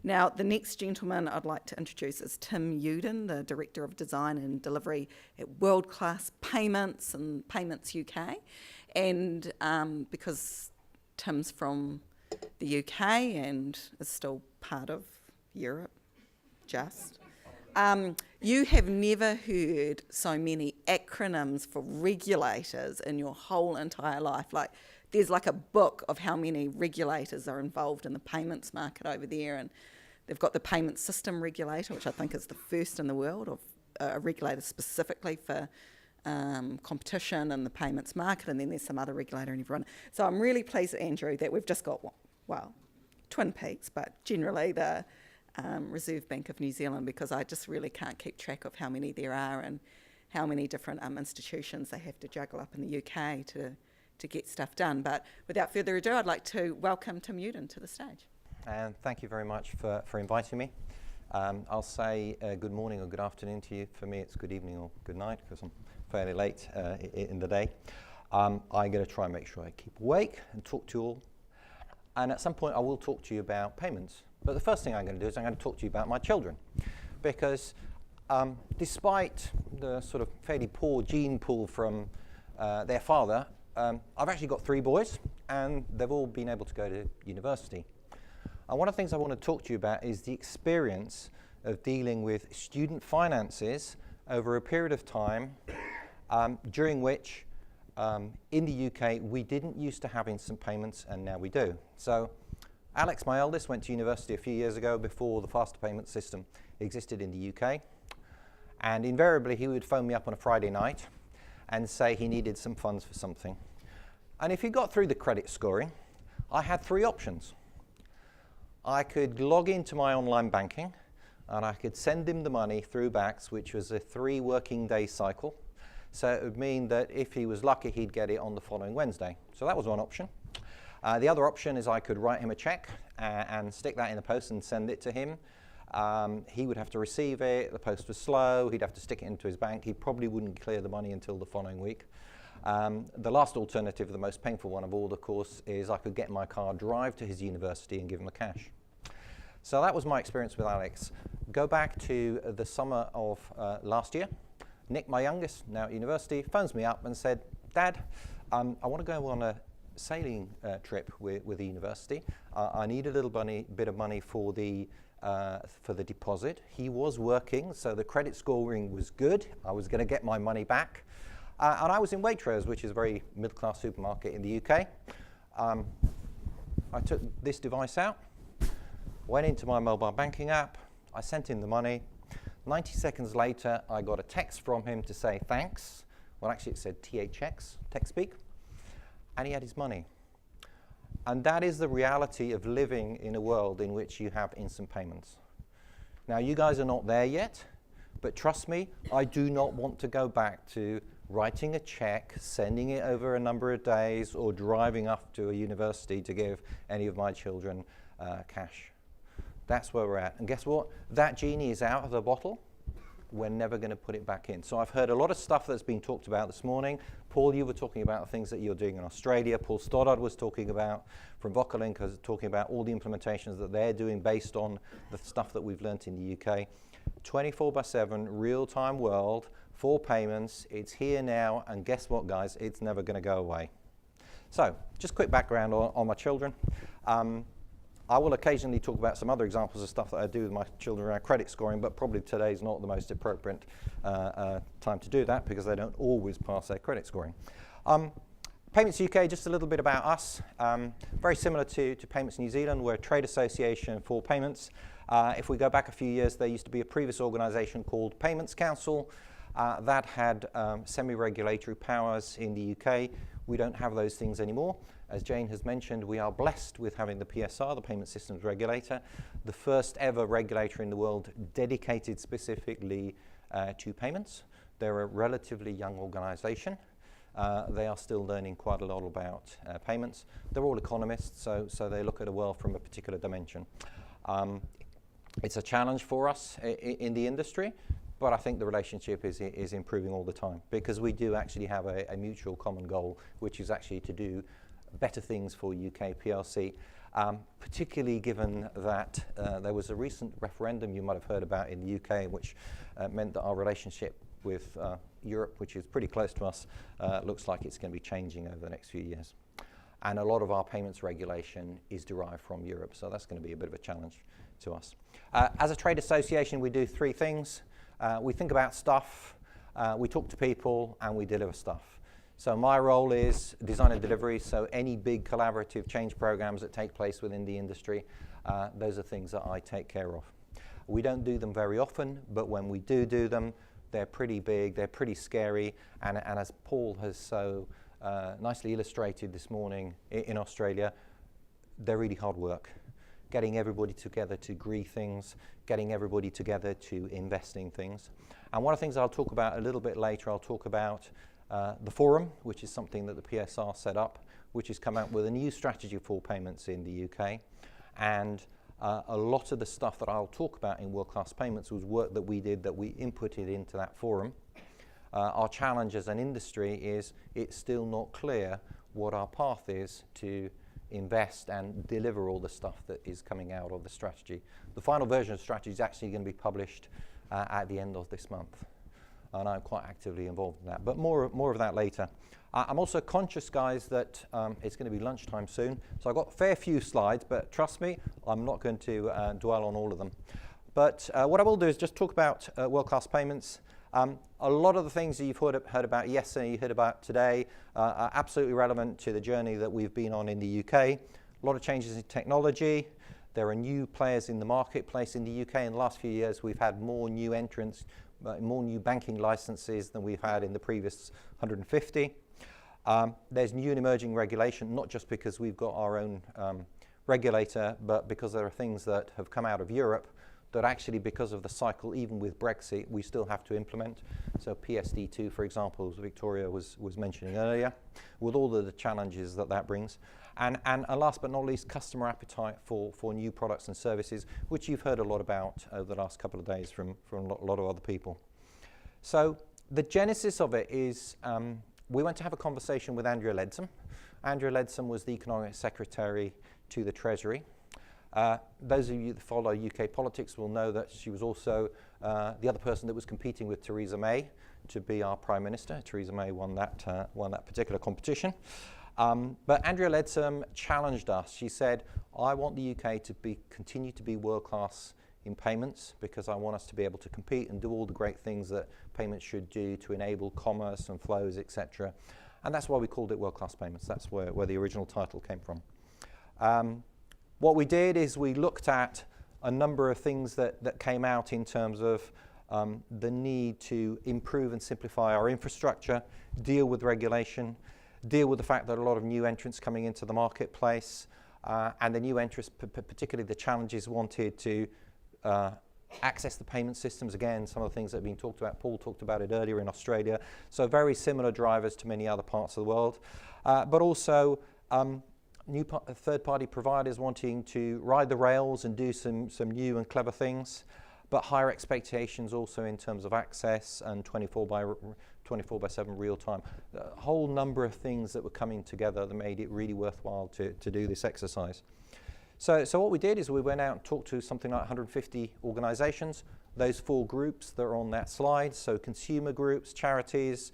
Now, the next gentleman I'd like to introduce is Tim Yudin, the Director of Design and Delivery at World Class Payments and Payments UK. And because Tim's from the UK and is still part of Europe, you have never heard so many acronyms for regulators in your whole entire life. Like, there's like a book of how many regulators are involved in the payments market over there, and they've got the payment system regulator, which I think is the first in the world of a regulator specifically for competition in the payments market, and then there's some other regulator in everyone. So I'm really pleased, Andrew, that we've just got, well, Twin Peaks, but generally the Reserve Bank of New Zealand, because I just really can't keep track of how many there are and how many different institutions they have to juggle up in the UK to get stuff done. But without further ado, I'd like to welcome Tim Yudin to the stage. And thank you very much for inviting me. I'll say good morning or good afternoon to you. For me, it's good evening or good night because I'm fairly late in the day. I'm going to try and make sure I keep awake and talk to you all. And at some point, I will talk to you about payments. But the first thing I'm going to do is I'm going to talk to you about my children. Because despite the sort of fairly poor gene pool from their father, I've actually got 3 boys, and they've all been able to go to university. And one of the things I want to talk to you about is the experience of dealing with student finances over a period of time during which, in the UK, we didn't used to have instant payments, and now we do. So Alex, my eldest, went to university a few years ago before the faster payment system existed in the UK. And invariably, he would phone me up on a Friday night and say he needed some funds for something. And if he got through the credit scoring, I had 3 options. I could log into my online banking, and I could send him the money through BACS, which was a 3 working day cycle. So it would mean that if he was lucky, he'd get it on the following Wednesday. So that was one option. The other option is I could write him a check and stick that in the post and send it to him. He would have to receive it. The post was slow. He'd have to stick it into his bank. He probably wouldn't clear the money until the following week. The last alternative, the most painful one of all, of course, is I could get in my car, drive to his university and give him the cash. So that was my experience with Alex. Go back to the summer of last year. Nick, my youngest, now at university, phones me up and said, Dad, I want to go on a sailing trip with the university. I need a little bit of money for the deposit. He was working, so the credit scoring was good. I was going to get my money back. And I was in Waitrose, which is a very middle-class supermarket in the UK. I took this device out, went into my mobile banking app, I sent him the money. 90 seconds later, I got a text from him to say thanks. Well, actually, it said THX, text speak. And he had his money. And that is the reality of living in a world in which you have instant payments. Now, you guys are not there yet, but trust me, I do not want to go back to writing a check, sending it over a number of days, or driving up to a university to give any of my children cash. That's where we're at. And guess what? That genie is out of the bottle. We're never going to put it back in. So I've heard a lot of stuff that's been talked about this morning. Paul, you were talking about the things that you're doing in Australia. Paul Stoddard was talking about, from Vocalink, was talking about all the implementations that they're doing based on the stuff that we've learnt in the UK. 24/7, real-time world, for payments. It's here now, and guess what, guys? It's never going to go away. So, just quick background on my children. I will occasionally talk about some other examples of stuff that I do with my children around credit scoring, but probably today's not the most appropriate time to do that because they don't always pass their credit scoring. Payments UK, just a little bit about us. Very similar to Payments New Zealand. We're a trade association for payments. If we go back a few years, there used to be a previous organisation called Payments Council that had semi-regulatory powers in the UK. We don't have those things anymore. As Jane has mentioned, we are blessed with having the PSR, the Payment Systems Regulator, the first ever regulator in the world dedicated specifically to payments. They're a relatively young organisation. They are still learning quite a lot about payments. They're all economists, so they look at a world from a particular dimension. It's a challenge for us in the industry, but I think the relationship is improving all the time because we do actually have a mutual common goal, which is actually to do better things for UK PLC. particularly given that there was a recent referendum you might have heard about in the UK, which meant that our relationship with Europe, which is pretty close to us, looks like it's going to be changing over the next few years. And a lot of our payments regulation is derived from Europe, so that's going to be a bit of a challenge to us. As a trade association, we do three things. We think about stuff, we talk to people, and we deliver stuff. So my role is design and delivery, so any big collaborative change programs that take place within the industry, those are things that I take care of. We don't do them very often, but when we do them, they're pretty big, they're pretty scary, and as Paul has so nicely illustrated this morning in Australia, they're really hard work. Getting everybody together to agree things, getting everybody together to invest in things. And one of the things I'll talk about a little bit later, I'll talk about the forum, which is something that the PSR set up, which has come out with a new strategy for payments in the UK. And a lot of the stuff that I'll talk about in world-class payments was work that we did that we inputted into that forum. Our challenge as an industry is it's still not clear what our path is to invest and deliver all the stuff that is coming out of the strategy. The final version of the strategy is actually going to be published at the end of this month. And I'm quite actively involved in that, but more of that later. I'm also conscious, guys, that it's going to be lunchtime soon, so I've got a fair few slides, but trust me, I'm not going to dwell on all of them. But what I will do is just talk about world-class payments. A lot of the things that you've heard about yesterday, you heard about today, are absolutely relevant to the journey that we've been on in the UK. A lot of changes in technology. There are new players in the marketplace in the UK. In the last few years, we've had more new entrants, more new banking licenses than we've had in the previous 150. There's new and emerging regulation, not just because we've got our own regulator, but because there are things that have come out of Europe that actually, because of the cycle, even with Brexit, we still have to implement. So PSD2, for example, as Victoria was mentioning earlier, with all of the challenges that brings. And last but not least, customer appetite for new products and services, which you've heard a lot about over the last couple of days from a lot of other people. So the genesis of it is we went to have a conversation with Andrea Leadsom. Andrea Leadsom was the Economic Secretary to the Treasury. Those of you that follow UK politics will know that she was also the other person that was competing with Theresa May to be our Prime Minister. Theresa May won that particular competition. But Andrea Leadsom challenged us. She said, I want the UK to continue to be world-class in payments because I want us to be able to compete and do all the great things that payments should do to enable commerce and flows, etc. And that's why we called it world-class payments. That's where the original title came from. What we did is we looked at a number of things that came out in terms of the need to improve and simplify our infrastructure, deal with regulation, deal with the fact that a lot of new entrants coming into the marketplace, and the new entrants, particularly the challenges wanted to access the payment systems. Again, some of the things that have been talked about, Paul talked about it earlier in Australia, so very similar drivers to many other parts of the world, but also new third-party providers wanting to ride the rails and do some new and clever things, but higher expectations also in terms of access and 24/7 real time. A whole number of things that were coming together that made it really worthwhile to do this exercise. So what we did is we went out and talked to something like 150 organizations, those 4 groups that are on that slide, so consumer groups, charities,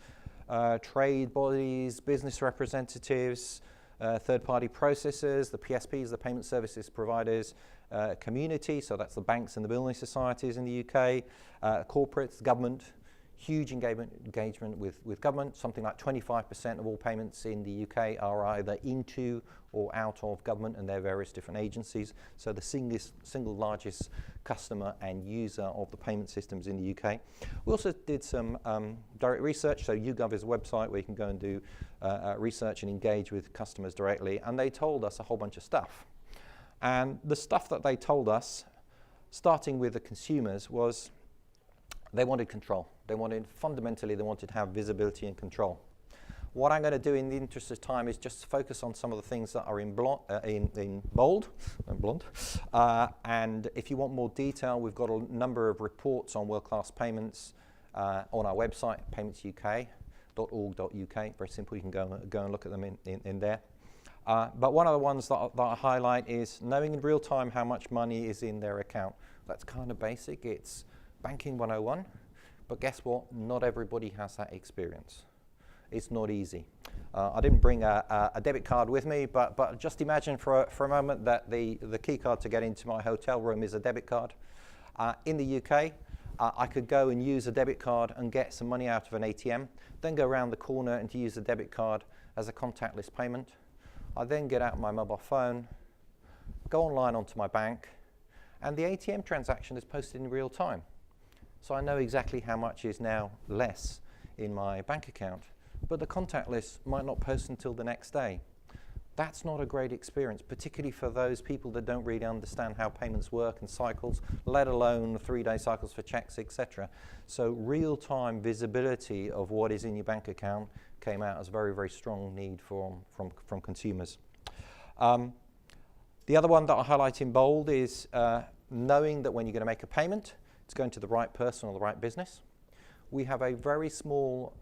trade bodies, business representatives, third-party processors, the PSPs, the payment services providers, community, so that's the banks and the building societies in the UK, corporates, government, huge engagement with government. Something like 25% of all payments in the UK are either into or out of government and their various different agencies. So the single largest customer and user of the payment systems in the UK. We also did some direct research. So YouGov is a website where you can go and do research and engage with customers directly. And they told us a whole bunch of stuff. And the stuff that they told us, starting with the consumers, was they wanted control. Fundamentally, they wanted to have visibility and control. What I'm going to do in the interest of time is just focus on some of the things that are in bold, and blonde. And if you want more detail, we've got a number of reports on world-class payments on our website, paymentsuk.org.uk. Very simple, you can go and look at them in there. But one of the ones that I highlight is knowing in real time how much money is in their account. That's kind of basic. It's banking 101. But guess what? Not everybody has that experience. It's not easy. I didn't bring a debit card with me, but just imagine for a moment that the key card to get into my hotel room is a debit card. In the UK, I could go and use a debit card and get some money out of an ATM, then go around the corner and to use a debit card as a contactless payment. I then get out my mobile phone, go online onto my bank, and the ATM transaction is posted in real time. So I know exactly how much is now less in my bank account, but the contactless might not post until the next day. That's not a great experience, particularly for those people that don't really understand how payments work and cycles, let alone 3-day cycles for checks, etc. So real-time visibility of what is in your bank account came out as a very, very strong need from consumers. The other one that I highlight in bold is knowing that when you're going to make a payment, it's going to the right person or the right business. We have a very small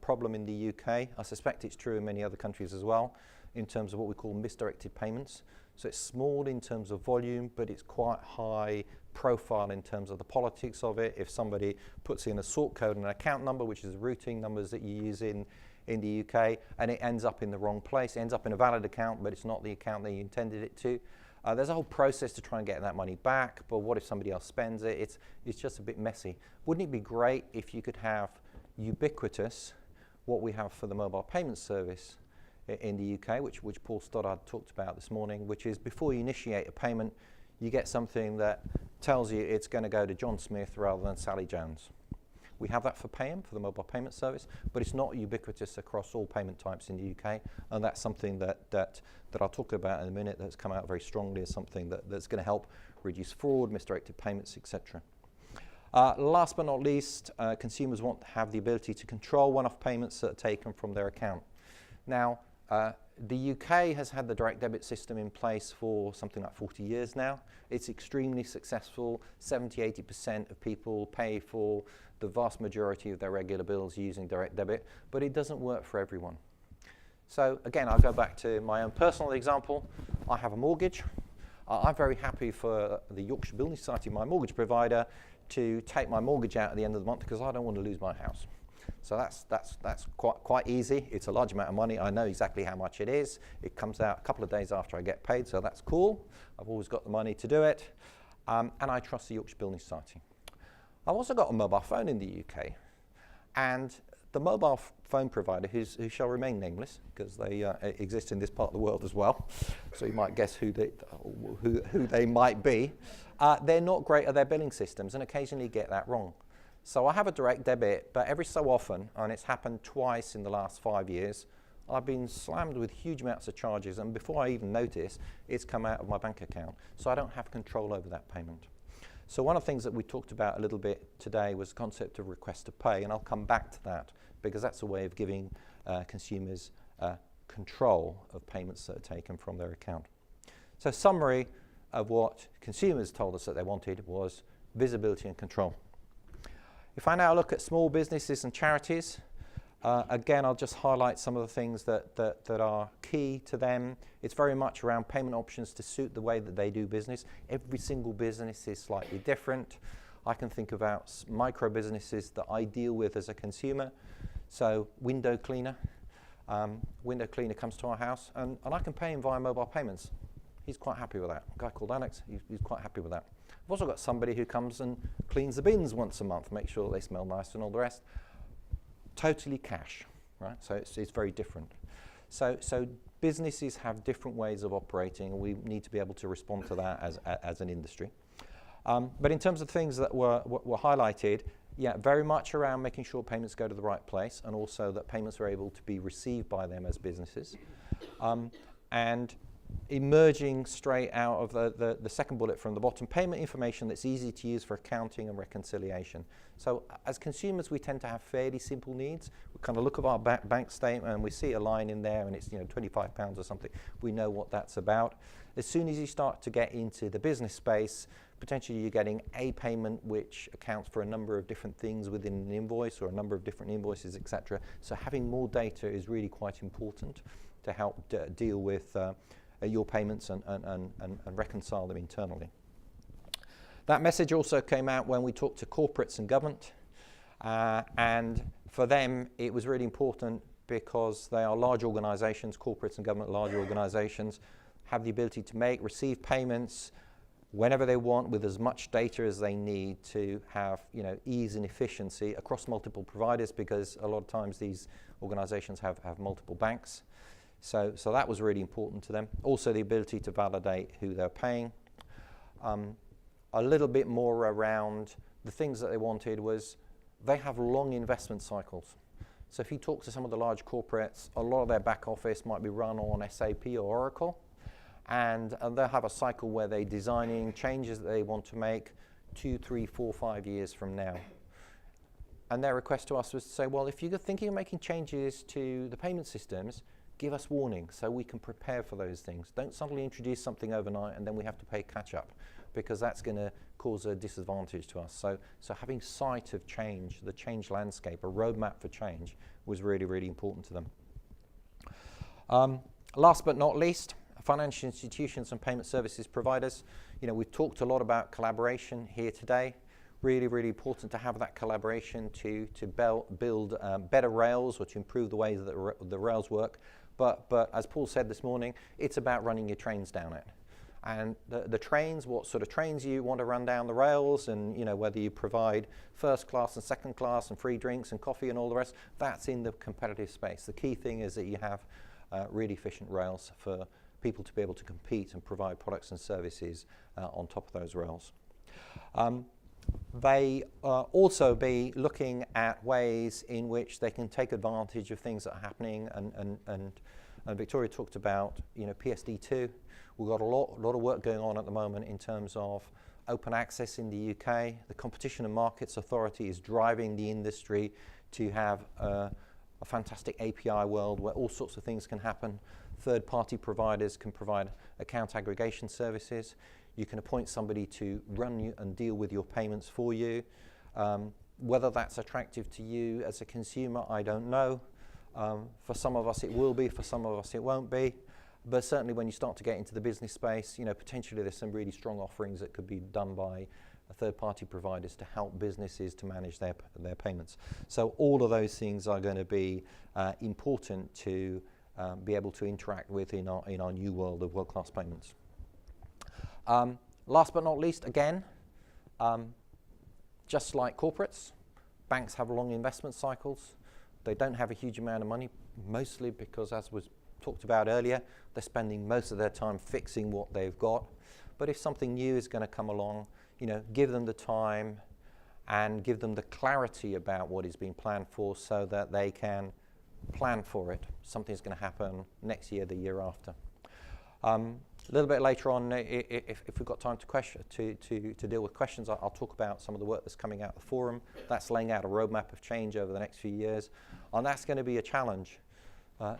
problem in the UK. I suspect it's true in many other countries as well, in terms of what we call misdirected payments. So it's small in terms of volume, but it's quite high profile in terms of the politics of it. If somebody puts in a sort code and an account number, which is the routing numbers that you use in the UK, and it ends up in the wrong place, it ends up in a valid account, but it's not the account that you intended it to. There's a whole process to try and get that money back, but what if somebody else spends it? It's just a bit messy. Wouldn't it be great if you could have ubiquitous, what we have for the mobile payment service in the UK, which Paul Stoddard talked about this morning, which is before you initiate a payment, you get something that tells you it's going to go to John Smith rather than Sally Jones. We have that for Pay'em, for the mobile payment service, but it's not ubiquitous across all payment types in the UK, and that's something that I'll talk about in a minute that's come out very strongly as something that's going to help reduce fraud, misdirected payments, etc. Last but not least, consumers want to have the ability to control one-off payments that are taken from their account. Now, the UK has had the direct debit system in place for something like 40 years now. It's extremely successful. 70–80% of people pay for the vast majority of their regular bills using direct debit, but it doesn't work for everyone. So again, I'll go back to my own personal example. I have a mortgage. I'm very happy for the Yorkshire Building Society, my mortgage provider, to take my mortgage out at the end of the month because I don't want to lose my house. So that's quite easy. It's a large amount of money. I know exactly how much it is. It comes out a couple of days after I get paid, so that's cool. I've always got the money to do it. And I trust the Yorkshire Building Society. I've also got a mobile phone in the UK, and the mobile phone provider, who shall remain nameless because they exist in this part of the world as well, so you might guess who they might be, they're not great at their billing systems and occasionally get that wrong. So I have a direct debit, but every so often, and it's happened twice in the last 5 years, I've been slammed with huge amounts of charges, and before I even notice, it's come out of my bank account. So I don't have control over that payment. So one of the things that we talked about a little bit today was the concept of request to pay, and I'll come back to that because that's a way of giving consumers control of payments that are taken from their account. So summary of what consumers told us that they wanted was visibility and control. If I now look at small businesses and charities, again, I'll just highlight some of the things that are key to them. It's very much around payment options to suit the way that they do business. Every single business is slightly different. I can think about micro businesses that I deal with as a consumer. So window cleaner. Window cleaner comes to our house, and I can pay him via mobile payments. He's quite happy with that. A guy called Alex, he's quite happy with that. I've also got somebody who comes and cleans the bins once a month, make sure that they smell nice and all the rest. Totally cash, right? So it's very different. So businesses have different ways of operating, and we need to be able to respond to that as an industry. But in terms of things that were highlighted, yeah, very much around making sure payments go to the right place, and also that payments are able to be received by them as businesses. And emerging straight out of the second bullet from the bottom, payment information that's easy to use for accounting and reconciliation. So as consumers, we tend to have fairly simple needs. We kind of look at our bank statement and we see a line in there and it's £25 or something. We know what that's about. As soon as you start to get into the business space, potentially you're getting a payment which accounts for a number of different things within an invoice or a number of different invoices, etc. So having more data is really quite important to help deal with your payments and reconcile them internally. That message also came out when we talked to corporates and government, and for them it was really important because they are large organizations, corporates and government large organizations, have the ability to receive payments whenever they want with as much data as they need to have ease and efficiency across multiple providers, because a lot of times these organizations have multiple banks. So that was really important to them. Also the ability to validate who they're paying. A little bit more around the things that they wanted was they have long investment cycles. So if you talk to some of the large corporates, a lot of their back office might be run on SAP or Oracle, and they'll have a cycle where they're designing changes that they want to make 2, 3, 4, 5 years from now. And their request to us was to say, well, if you're thinking of making changes to the payment systems, give us warning so we can prepare for those things. Don't suddenly introduce something overnight and then we have to pay catch up, because that's going to cause a disadvantage to us. So having sight of change, the change landscape, a roadmap for change was really, really important to them. Last but not least, financial institutions and payment services providers. We've talked a lot about collaboration here today. Really, really important to have that collaboration to build better rails, or to improve the way that the rails work. But as Paul said this morning, it's about running your trains down it. And the trains, what sort of trains you want to run down the rails, and whether you provide first class and second class and free drinks and coffee and all the rest, that's in the competitive space. The key thing is that you have really efficient rails for people to be able to compete and provide products and services on top of those rails. They also be looking at ways in which they can take advantage of things that are happening, and Victoria talked about PSD2. We've got a lot of work going on at the moment in terms of open access in the UK. The Competition and Markets Authority is driving the industry to have a fantastic API world where all sorts of things can happen. Third-party providers can provide account aggregation services. You can appoint somebody to run you and deal with your payments for you. Whether that's attractive to you as a consumer, I don't know. For some of us it will be, for some of us it won't be. But certainly when you start to get into the business space, potentially there's some really strong offerings that could be done by third-party providers to help businesses to manage their payments. So all of those things are going to be important to be able to interact with in our new world of world-class payments. Last but not least, again, just like corporates, banks have long investment cycles. They don't have a huge amount of money, mostly because, as was talked about earlier, they're spending most of their time fixing what they've got. But if something new is going to come along, give them the time and give them the clarity about what is being planned for, so that they can plan for it. Something's going to happen next year, the year after. A little bit later on, if we've got time to deal with questions, I'll talk about some of the work that's coming out of the forum. That's laying out a roadmap of change over the next few years. And that's going to be a challenge,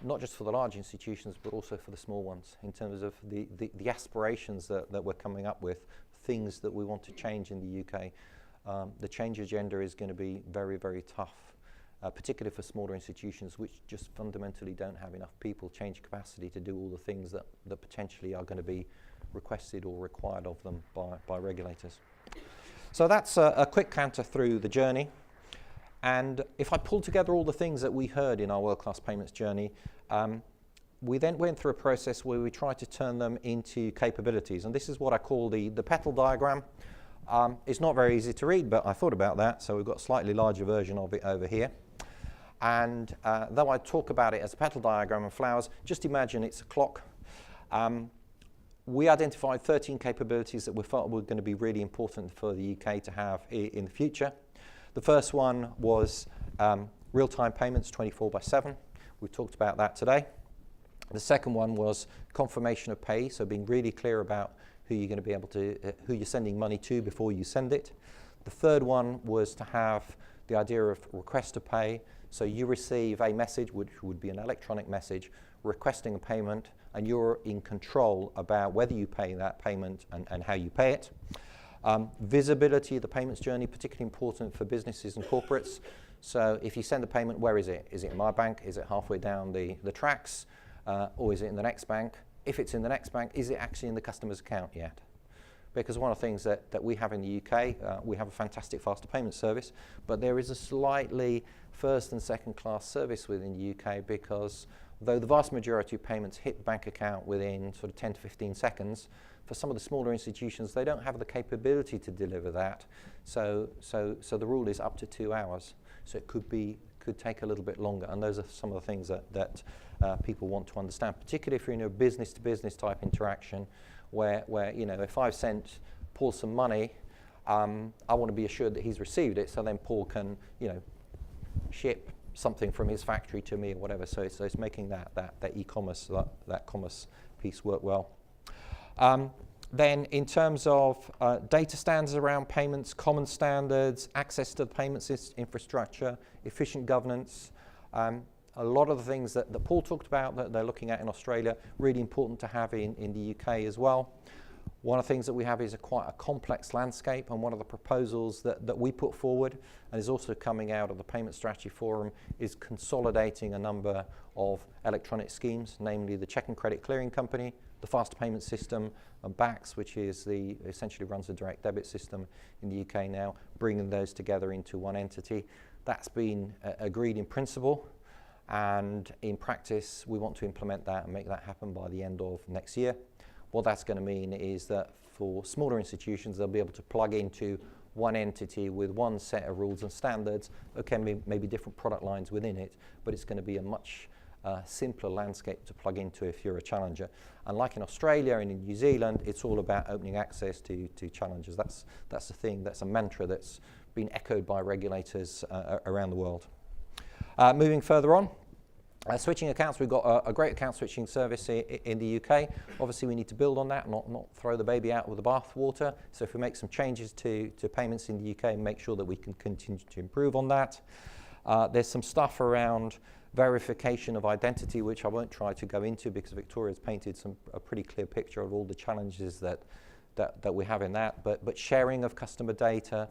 not just for the large institutions, but also for the small ones, in terms of the aspirations that we're coming up with, things that we want to change in the UK. The change agenda is going to be very, very tough, particularly for smaller institutions which just fundamentally don't have enough people, change capacity to do all the things that potentially are going to be requested or required of them by regulators. So that's a quick canter through the journey. And if I pull together all the things that we heard in our world-class payments journey, we then went through a process where we tried to turn them into capabilities. And this is what I call the petal diagram. It's not very easy to read, but I thought about that, so we've got a slightly larger version of it over here. And though I talk about it as a petal diagram of flowers, just imagine it's a clock. We identified 13 capabilities that we felt were going to be really important for the UK to have in the future. The first one was real-time payments 24/7. We talked about that today. The second one was confirmation of pay, so being really clear about who you're going to be able to, who you're sending money to before you send it. The third one was to have the idea of request to pay. So you receive a message, which would be an electronic message, requesting a payment, and you're in control about whether you pay that payment and how you pay it. Visibility of the payments journey, particularly important for businesses and corporates. So if you send a payment, where is it? Is it in my bank? Is it halfway down the tracks? or is it in the next bank? If it's in the next bank, is it actually in the customer's account yet? Because one of the things that we have in the UK, we have a fantastic faster payment service, but there is a slightly first and second class service within the UK, because though the vast majority of payments hit the bank account within sort of 10 to 15 seconds, for some of the smaller institutions, they don't have the capability to deliver that. So the rule is up to 2 hours. So it could take a little bit longer, and those are some of the things that people want to understand, particularly if you're in a business-to-business type interaction, where if I've sent Paul some money, I want to be assured that he's received it, so then Paul can ship something from his factory to me or whatever. So it's making that e-commerce, that commerce piece work well. Then in terms of data standards around payments, common standards, access to the payments infrastructure, efficient governance, a lot of the things that Paul talked about that they're looking at in Australia, really important to have in the UK as well. One of the things that we have is quite a complex landscape, and one of the proposals that we put forward and is also coming out of the Payment Strategy Forum is consolidating a number of electronic schemes, namely the Cheque and Credit Clearing Company, the Faster Payment System, and BACS, which is essentially runs the direct debit system in the UK now, bringing those together into one entity. That's been agreed in principle, and in practice we want to implement that and make that happen by the end of next year. What that's going to mean is that for smaller institutions, they'll be able to plug into one entity with one set of rules and standards. Okay, maybe different product lines within it, but it's going to be a much simpler landscape to plug into if you're a challenger. And like in Australia and in New Zealand, it's all about opening access to challengers. That's the thing, that's a mantra that's been echoed by regulators around the world. Moving further on, switching accounts, we've got a great account switching service in the UK. Obviously we need to build on that, not throw the baby out with the bathwater. So if we make some changes to payments in the UK, make sure that we can continue to improve on that. There's some stuff around verification of identity, which I won't try to go into because Victoria's painted a pretty clear picture of all the challenges that we have in that. But sharing of customer data,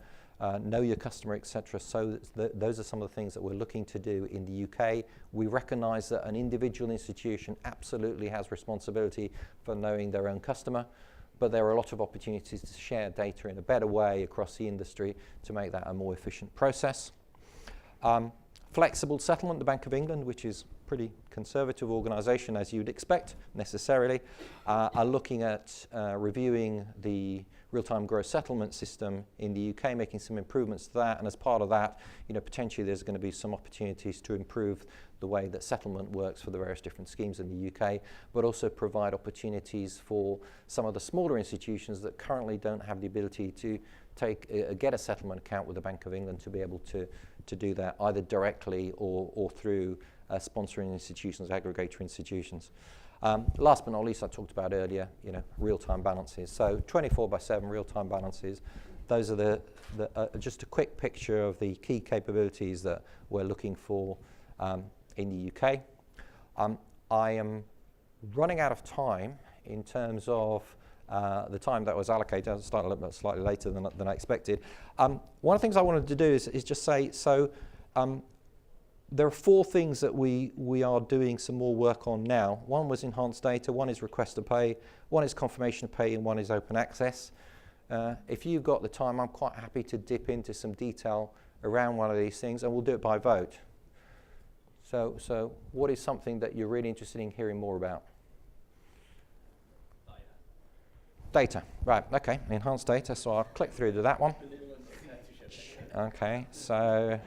know your customer, etc. So those are some of the things that we're looking to do in the UK. We recognise that an individual institution absolutely has responsibility for knowing their own customer, but there are a lot of opportunities to share data in a better way across the industry to make that a more efficient process. Flexible settlement, the Bank of England, which is a pretty conservative organisation as you'd expect necessarily, are looking at reviewing the real-time gross settlement system in the UK, making some improvements to that, and as part of that, potentially there's going to be some opportunities to improve the way that settlement works for the various different schemes in the UK, but also provide opportunities for some of the smaller institutions that currently don't have the ability to get a settlement account with the Bank of England to be able to do that either directly or through sponsoring institutions, aggregator institutions. Last but not least, I talked about earlier, real-time balances. So 24/7 real-time balances. Those are just a quick picture of the key capabilities that we're looking for in the UK. I am running out of time in terms of the time that was allocated. I started a little bit slightly later than I expected. One of the things I wanted to do is just say, so there are 4 things that we are doing some more work on now. One was enhanced data, one is request to pay, one is confirmation to pay, and one is open access. If you've got the time, I'm quite happy to dip into some detail around one of these things, and we'll do it by vote. So what is something that you're really interested in hearing more about? Data, right, okay, enhanced data, so I'll click through to that one. Okay, so,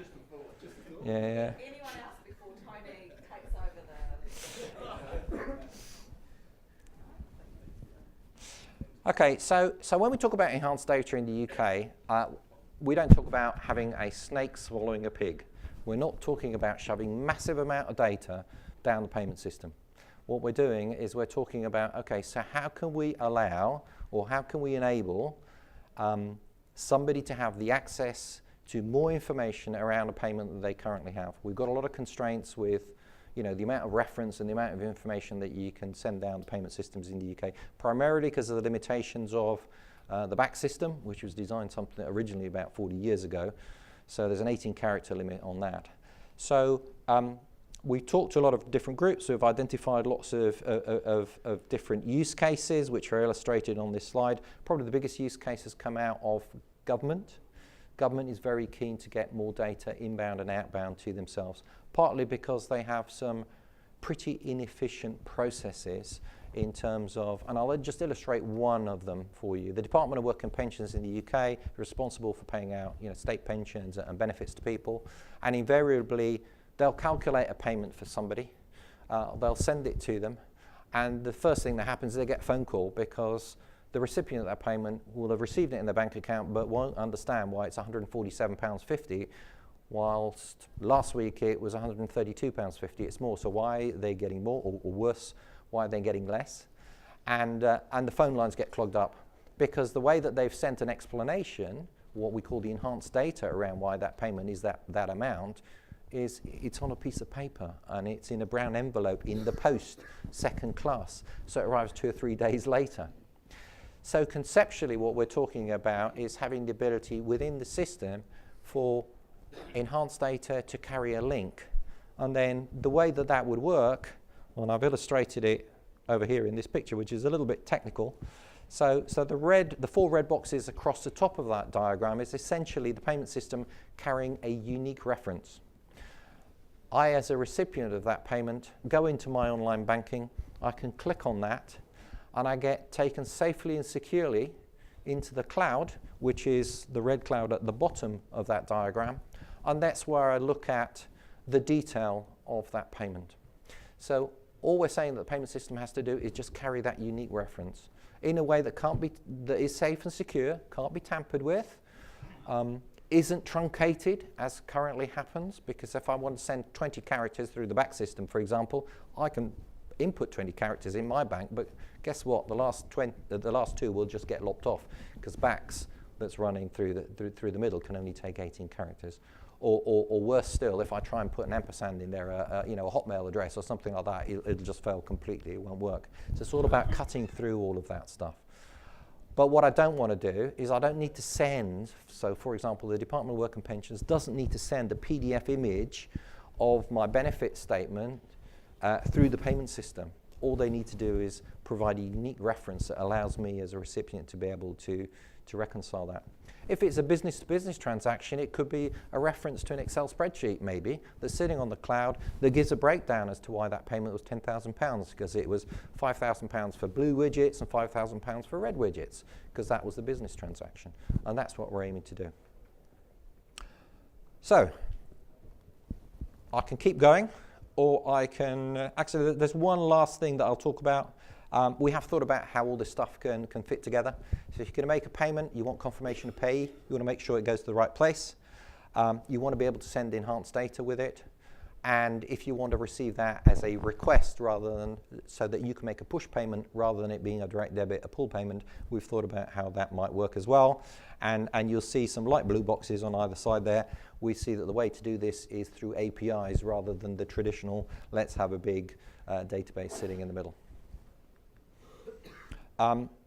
yeah. Anyone else before Tony takes over the... Okay, so when we talk about enhanced data in the UK, we don't talk about having a snake swallowing a pig. We're not talking about shoving massive amount of data down the payment system. What we're doing is we're talking about, okay, so how can we allow or how can we enable somebody to have the access to more information around a payment that they currently have? We've got a lot of constraints with the amount of reference and the amount of information that you can send down the payment systems in the UK, primarily because of the limitations of the BACS system, which was designed something originally about 40 years ago. So there's an 18-character limit on that. So We talked to a lot of different groups who have identified lots of different use cases, which are illustrated on this slide. Probably the biggest use cases come out of government. Government is very keen to get more data inbound and outbound to themselves, partly because they have some pretty inefficient processes in terms of, and I'll just illustrate one of them for you. The Department of Work and Pensions in the UK is responsible for paying out, state pensions and benefits to people, and invariably they'll calculate a payment for somebody, they'll send it to them, and the first thing that happens is they get a phone call because the recipient of that payment will have received it in their bank account but won't understand why it's £147.50, whilst last week it was £132.50. It's more, so why are they getting more, or worse, why are they getting less? And the phone lines get clogged up because the way that they've sent an explanation, what we call the enhanced data around why that payment is that amount, is it's on a piece of paper and it's in a brown envelope in the post, second class, so it arrives 2 or 3 days later. So conceptually what we're talking about is having the ability within the system for enhanced data to carry a link. And then the way that that would work, and I've illustrated it over here in this picture, which is a little bit technical. So the 4 red boxes across the top of that diagram is essentially the payment system carrying a unique reference. I, as a recipient of that payment, go into my online banking, I can click on that, and I get taken safely and securely into the cloud, which is the red cloud at the bottom of that diagram, and that's where I look at the detail of that payment. So all we're saying that the payment system has to do is just carry that unique reference in a way that that is safe and secure, can't be tampered with, isn't truncated as currently happens, because if I want to send 20 characters through the back system, for example, I can input 20 characters in my bank, but guess what? The last 2 will just get lopped off because backs that's running through the middle can only take 18 characters. Or worse still, if I try and put an ampersand in there, a Hotmail address or something like that, it'll just fail completely. It won't work. So it's all about cutting through all of that stuff. But what I don't want to do is I don't need to send, so for example, the Department of Work and Pensions doesn't need to send a PDF image of my benefit statement through the payment system. All they need to do is provide a unique reference that allows me as a recipient to be able to reconcile that. If it's a business-to-business transaction, it could be a reference to an Excel spreadsheet maybe that's sitting on the cloud that gives a breakdown as to why that payment was £10,000, because it was £5,000 for blue widgets and £5,000 for red widgets, because that was the business transaction. And that's what we're aiming to do. So I can keep going, or I can, actually there's one last thing that I'll talk about. We have thought about how all this stuff can fit together. So if you're going to make a payment, you want confirmation of payee, you want to make sure it goes to the right place. You want to be able to send enhanced data with it. And if you want to receive that as a request rather than, so that you can make a push payment rather than it being a direct debit, a pull payment, we've thought about how that might work as well. And you'll see some light blue boxes on either side there. We see that the way to do this is through APIs rather than the traditional, let's have a big database sitting in the middle.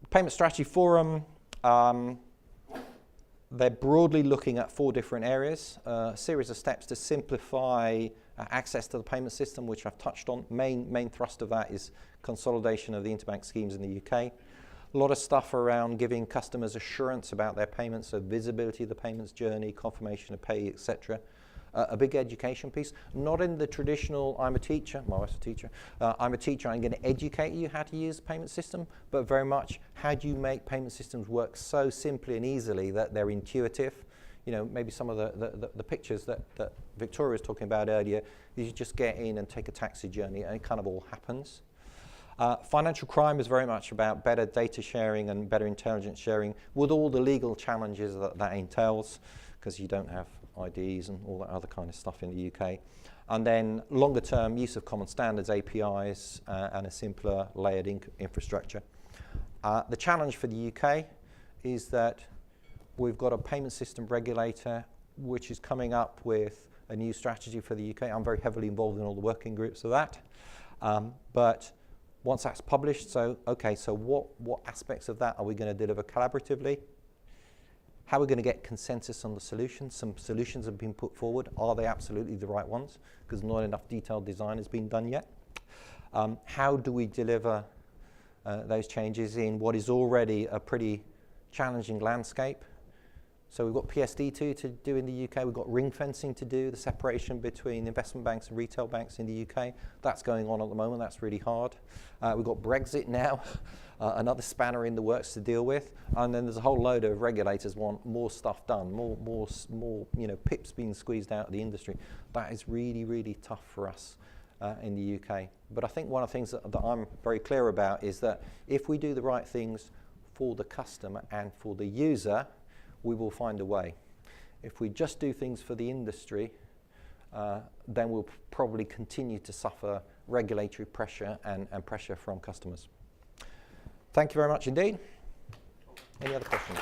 Payment Strategy Forum, they're broadly looking at 4 different areas, a series of steps to simplify access to the payment system, which I've touched on. Main thrust of that is consolidation of the interbank schemes in the UK. A lot of stuff around giving customers assurance about their payments, so visibility of the payments journey, confirmation of pay, etc. A big education piece, not in the traditional, I'm a teacher, my wife's a teacher, I'm a teacher, I'm going to educate you how to use the payment system, but very much how do you make payment systems work so simply and easily that they're intuitive. Maybe some of the pictures that Victoria was talking about earlier, you just get in and take a taxi journey and it kind of all happens. Financial crime is very much about better data sharing and better intelligence sharing with all the legal challenges that entails, because you don't have IDs and all that other kind of stuff in the UK. And then longer term use of common standards, APIs, and a simpler layered infrastructure. The challenge for the UK is that we've got a payment system regulator which is coming up with a new strategy for the UK. I'm very heavily involved in all the working groups of that. But once that's published, so what aspects of that are we going to deliver collaboratively? How are we going to get consensus on the solutions? Some solutions have been put forward. Are they absolutely the right ones? Because not enough detailed design has been done yet. How do we deliver those changes in what is already a pretty challenging landscape? So we've got PSD2 to do in the UK, we've got ring fencing to do, the separation between investment banks and retail banks in the UK. That's going on at the moment, that's really hard. We've got Brexit now, another spanner in the works to deal with. And then there's a whole load of regulators want more stuff done, more pips being squeezed out of the industry. That is really, really tough for us in the UK. But I think one of the things that I'm very clear about is that if we do the right things for the customer and for the user, we will find a way. If we just do things for the industry, then we'll probably continue to suffer regulatory pressure and pressure from customers. Thank you very much indeed. Any other questions?